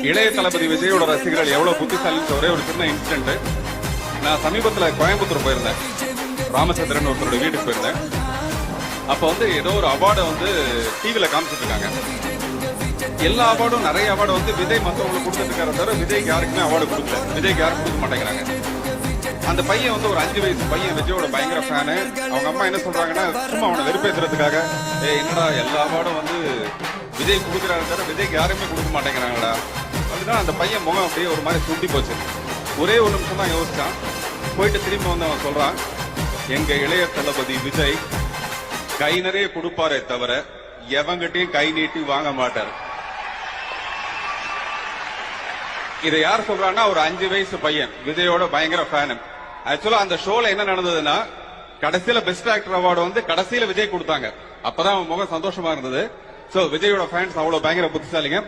இளைய தளபதி விஜயோட ரசிகர்கள் எவ்வளவு புத்திசாலின்னு ஒரே ஒரு சின்ன இன்சிடென்ட். நான் சமீபத்துல கோயம்புத்தூர் போயிருந்தேன். ராமச்சந்திரன் ஒருத்தரோட வீட்டுக்கு போயிருந்தேன். அப்ப ஏதோ ஒரு அவார்டை டிவில காமிச்சிட்டு இருக்காங்க. எல்லா அவார்டும் நிறைய அவார்டு விஜய் மற்றவங்களுக்கு கொடுத்துட்டு இருக்காரு தவிர விஜய்க்கு யாருக்குமே அவார்டு கொடுக்கல. விஜய்க்கு யாரும் கொடுக்க மாட்டேங்கிறாங்க. அந்த பையன் ஒரு 5 வயசு பையன், விஜயோட பயங்கர ஃபேனு. அவங்க அம்மா என்ன சொல்றாங்கன்னா, சும்மா அவனை வெறுப்பேற்றுறதுக்காக, என்னடா எல்லா அவார்டும் விஜய் கொடுக்குறாரு தவிர விஜய்க்கு யாருமே கொடுக்க மாட்டேங்கிறாங்கடா அப்படின்னா அந்த பையன் முகம் அப்படியே ஒரு மாதிரி சுண்டி போச்சு. ஒரே ஒரு நிமிஷம் தான் யோசிச்சான். போயிட்டு திரும்ப அவன் சொல்றான், எங்க இளைய தளபதி விஜய் கை நிறைய கொடுப்பாரே தவிர எவங்கிட்டையும் கை நீட்டி வாங்க மாட்டார். இதை யார் சொல்றான்னா, ஒரு 5 வயசு பையன், விஜயோட பயங்கர ஃபேனு. ஆக்சுவலா அந்த ஷோல என்ன நடந்ததுன்னா, கடைசியில பெஸ்ட் ஆக்டர் அவார்டு கடைசியில விஜய் கொடுத்தாங்க. அப்பதான் அவன் முகம் சந்தோஷமா இருந்தது. சோ விஜயோட ஃபேன்ஸ் அவ்வளவு பயங்கர புத்திசாலிங்க.